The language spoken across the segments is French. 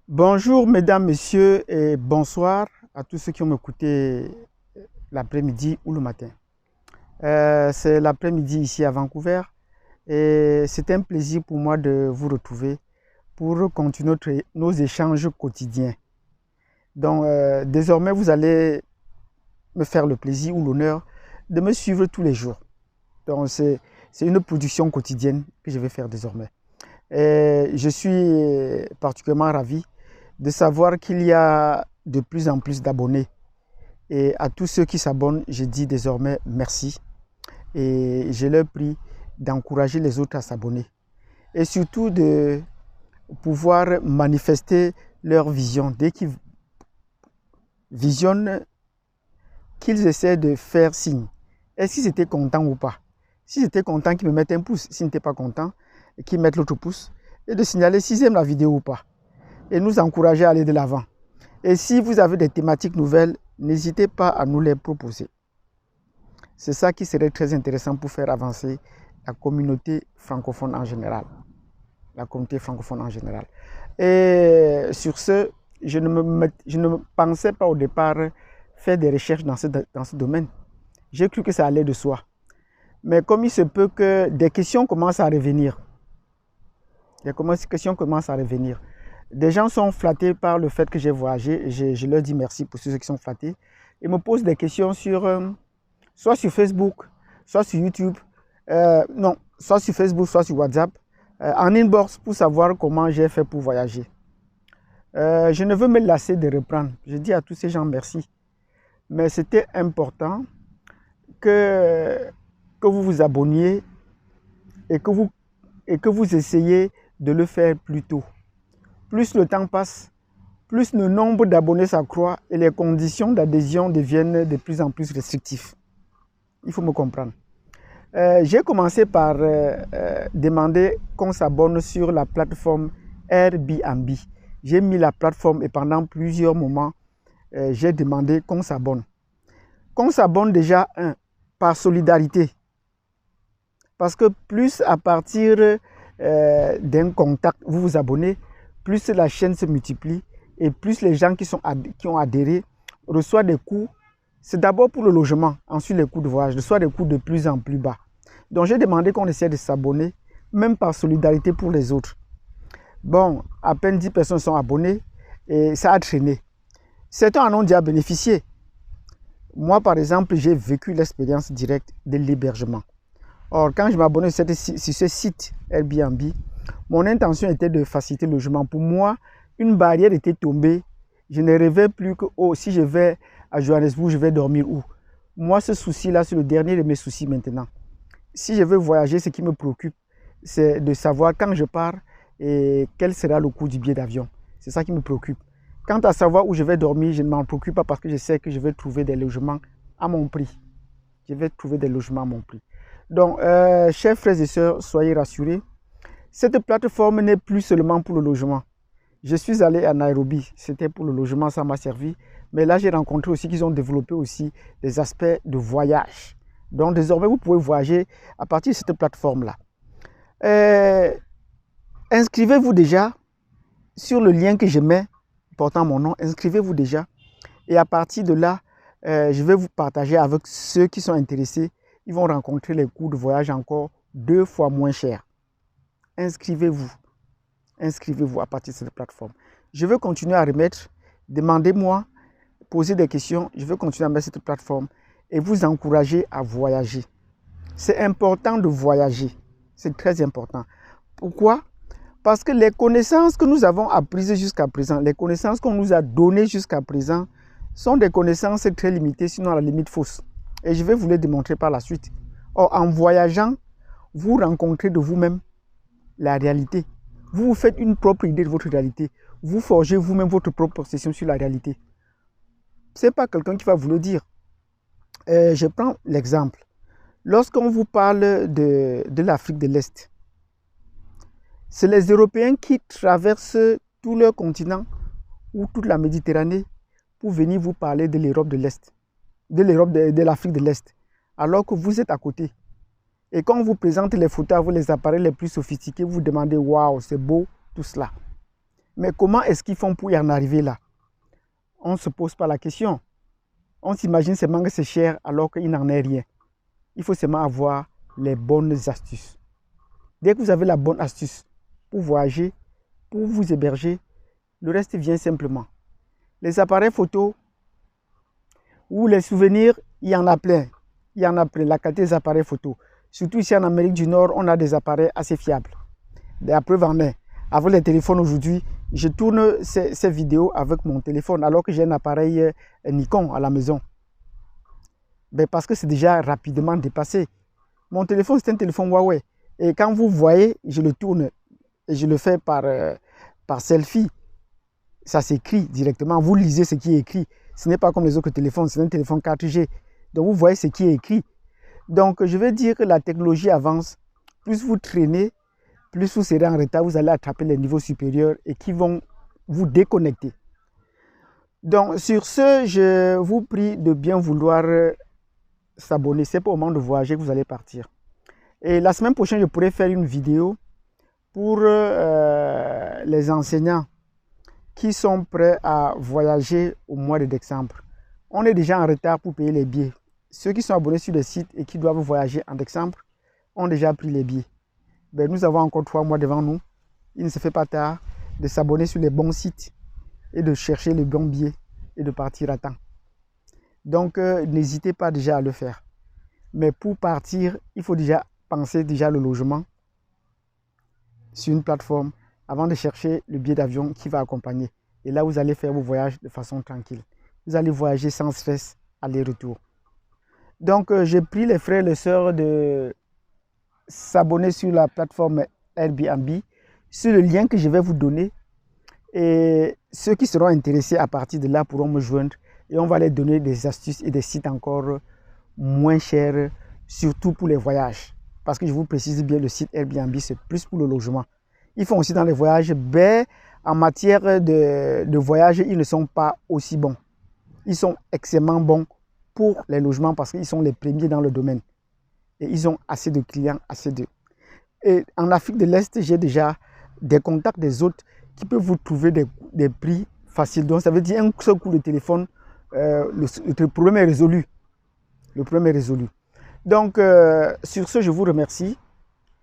Bonjour mesdames, messieurs et bonsoir à tous ceux qui ont écouté l'après-midi ou le matin. C'est l'après-midi ici à Vancouver et c'est un plaisir pour moi de vous retrouver pour continuer nos échanges quotidiens. Donc désormais vous allez me faire le plaisir ou l'honneur de me suivre tous les jours. Donc c'est une production quotidienne que je vais faire désormais. Et je suis particulièrement ravi de savoir qu'il y a de plus en plus d'abonnés. Et à tous ceux qui s'abonnent, je dis désormais merci. Et je leur prie d'encourager les autres à s'abonner. Et surtout de pouvoir manifester leur vision. Dès qu'ils visionnent, qu'ils essaient de faire signe. Est-ce qu'ils étaient contents ou pas? S'ils étaient contents, qu'ils me mettent un pouce. S'ils n'étaient pas contents, qu'ils mettent l'autre pouce. Et de signaler s'ils aiment la vidéo ou pas. Et nous encourager à aller de l'avant. Et si vous avez des thématiques nouvelles, n'hésitez pas à nous les proposer. C'est ça qui serait très intéressant pour faire avancer la communauté francophone en général. La communauté francophone en général. Et sur ce, je ne pensais pas au départ faire des recherches dans ce domaine. J'ai cru que ça allait de soi. Mais comme il se peut que des questions commencent à revenir. Des questions commencent à revenir. Des gens sont flattés par le fait que j'ai voyagé. Je leur dis merci pour ceux qui sont flattés. Ils me posent des questions soit sur Facebook, soit sur YouTube. Non, soit sur Facebook, soit sur WhatsApp. En inbox pour savoir comment j'ai fait pour voyager. Je ne veux me lasser de reprendre. Je dis à tous ces gens merci. Mais c'était important que vous vous abonniez et que vous essayiez de le faire plus tôt. Plus le temps passe, plus le nombre d'abonnés s'accroît et les conditions d'adhésion deviennent de plus en plus restrictives. Il faut me comprendre. J'ai commencé par demander qu'on s'abonne sur la plateforme Airbnb. J'ai mis la plateforme et pendant plusieurs moments, j'ai demandé qu'on s'abonne. Qu'on s'abonne déjà, par solidarité. Parce que plus à partir d'un contact, vous vous abonnez, plus la chaîne se multiplie et plus les gens qui ont adhéré reçoivent des coûts. C'est d'abord pour le logement, ensuite les coûts de voyage, reçoivent des coûts de plus en plus bas. Donc j'ai demandé qu'on essaie de s'abonner, même par solidarité pour les autres. Bon, à peine 10 personnes sont abonnées et ça a traîné. Certains en ont déjà bénéficié. Moi, par exemple, j'ai vécu l'expérience directe de l'hébergement. Or, quand je m'abonnais sur ce site Airbnb, mon intention était de faciliter le logement. Pour moi, une barrière était tombée. Je ne rêvais plus que, oh, si je vais à Johannesburg, je vais dormir où? Moi, ce souci-là, c'est le dernier de mes soucis maintenant. Si je veux voyager, ce qui me préoccupe, c'est de savoir quand je pars et quel sera le coût du billet d'avion. C'est ça qui me préoccupe. Quant à savoir où je vais dormir, je ne m'en préoccupe pas parce que je sais que je vais trouver des logements à mon prix. Je vais trouver des logements à mon prix. Donc, chers frères et sœurs, soyez rassurés. Cette plateforme n'est plus seulement pour le logement. Je suis allé à Nairobi, c'était pour le logement, ça m'a servi. Mais là, j'ai rencontré aussi qu'ils ont développé aussi des aspects de voyage. Donc, désormais, vous pouvez voyager à partir de cette plateforme-là. Inscrivez-vous déjà sur le lien que je mets portant mon nom. Inscrivez-vous déjà. Et à partir de là, je vais vous partager avec ceux qui sont intéressés. Ils vont rencontrer les coûts de voyage encore 2 fois moins chers. Inscrivez-vous. Inscrivez-vous à partir de cette plateforme. Je veux continuer à remettre. Demandez-moi, posez des questions. Je veux continuer à mettre cette plateforme et vous encourager à voyager. C'est important de voyager. C'est très important. Pourquoi? Parce que les connaissances que nous avons apprises jusqu'à présent, les connaissances qu'on nous a données jusqu'à présent, sont des connaissances très limitées, sinon à la limite fausses. Et je vais vous les démontrer par la suite. Or, en voyageant, vous rencontrez de vous-même la réalité. Vous vous faites une propre idée de votre réalité. Vous forgez vous-même votre propre perception sur la réalité. Ce n'est pas quelqu'un qui va vous le dire. Je prends l'exemple. Lorsqu'on vous parle de l'Afrique de l'Est, c'est les Européens qui traversent tout leur continent ou toute la Méditerranée pour venir vous parler de l'Europe de l'Est, de l'Afrique de l'Est, alors que vous êtes à côté. Et quand on vous présente les photos avec les appareils les plus sophistiqués, vous vous demandez, waouh, c'est beau tout cela. Mais comment est-ce qu'ils font pour y en arriver là? On ne se pose pas la question. On s'imagine seulement que c'est cher alors qu'il n'en est rien. Il faut seulement avoir les bonnes astuces. Dès que vous avez la bonne astuce pour voyager, pour vous héberger, le reste vient simplement. Les appareils photo ou les souvenirs, il y en a plein. Il y en a plein, la qualité des appareils photo. Surtout ici en Amérique du Nord, on a des appareils assez fiables. La preuve en est, avec les téléphones aujourd'hui, je tourne ces vidéos avec mon téléphone alors que j'ai un appareil Nikon à la maison. Ben parce que c'est déjà rapidement dépassé. Mon téléphone, c'est un téléphone Huawei. Et quand vous voyez, je le tourne et je le fais par selfie. Ça s'écrit directement. Vous lisez ce qui est écrit. Ce n'est pas comme les autres téléphones, c'est un téléphone 4G. Donc vous voyez ce qui est écrit. Donc je veux dire que la technologie avance. Plus vous traînez, plus vous serez en retard, vous allez attraper les niveaux supérieurs et qui vont vous déconnecter. Donc sur ce, je vous prie de bien vouloir s'abonner. C'est pas au moment de voyager que vous allez partir. Et la semaine prochaine, je pourrai faire une vidéo pour les enseignants qui sont prêts à voyager au mois de décembre. On est déjà en retard pour payer les billets. Ceux qui sont abonnés sur le site et qui doivent voyager en décembre ont déjà pris les billets. Ben, nous avons encore 3 mois devant nous. Il ne se fait pas tard de s'abonner sur les bons sites et de chercher les bons billets et de partir à temps. Donc, n'hésitez pas déjà à le faire. Mais pour partir, il faut déjà penser déjà le logement sur une plateforme avant de chercher le billet d'avion qui va accompagner. Et là, vous allez faire vos voyages de façon tranquille. Vous allez voyager sans stress, aller-retour. Donc, j'ai pris les frères et les sœurs de s'abonner sur la plateforme Airbnb, sur le lien que je vais vous donner. Et ceux qui seront intéressés à partir de là pourront me joindre. Et on va les donner des astuces et des sites encore moins chers, surtout pour les voyages. Parce que je vous précise bien, le site Airbnb, c'est plus pour le logement. Ils font aussi dans les voyages, mais en matière de voyage, ils ne sont pas aussi bons. Ils sont extrêmement bons pour les logements parce qu'ils sont les premiers dans le domaine. Et ils ont assez de clients, assez de... Et en Afrique de l'Est, j'ai déjà des contacts des autres qui peuvent vous trouver des prix faciles. Donc ça veut dire un seul coup de téléphone, le problème est résolu. Le problème est résolu. Donc sur ce, je vous remercie.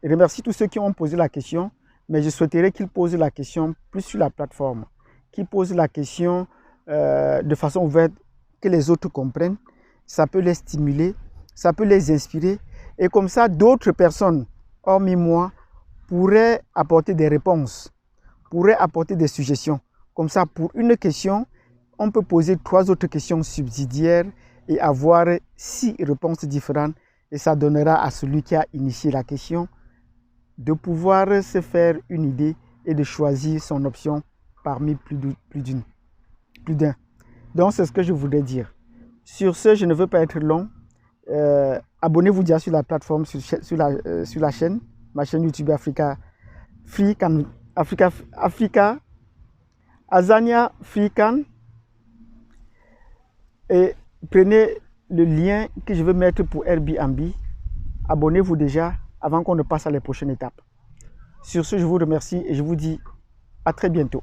Je remercie tous ceux qui ont posé la question. Mais je souhaiterais qu'ils posent la question plus sur la plateforme, qu'ils posent la question de façon ouverte, que les autres comprennent. Ça peut les stimuler, ça peut les inspirer. Et comme ça, d'autres personnes, hormis moi, pourraient apporter des réponses, pourraient apporter des suggestions. Comme ça, pour une question, on peut poser 3 autres questions subsidiaires et avoir 6 réponses différentes. Et ça donnera à celui qui a initié la question de pouvoir se faire une idée et de choisir son option parmi plus d'un. Donc c'est ce que je voudrais dire. Sur ce, je ne veux pas être long. Abonnez-vous déjà sur la plateforme, sur la chaîne, ma chaîne YouTube Africa Azania Freecan. Et prenez le lien que je vais mettre pour Airbnb. Abonnez-vous déjà avant qu'on ne passe à la prochaine étape. Sur ce, je vous remercie et je vous dis à très bientôt.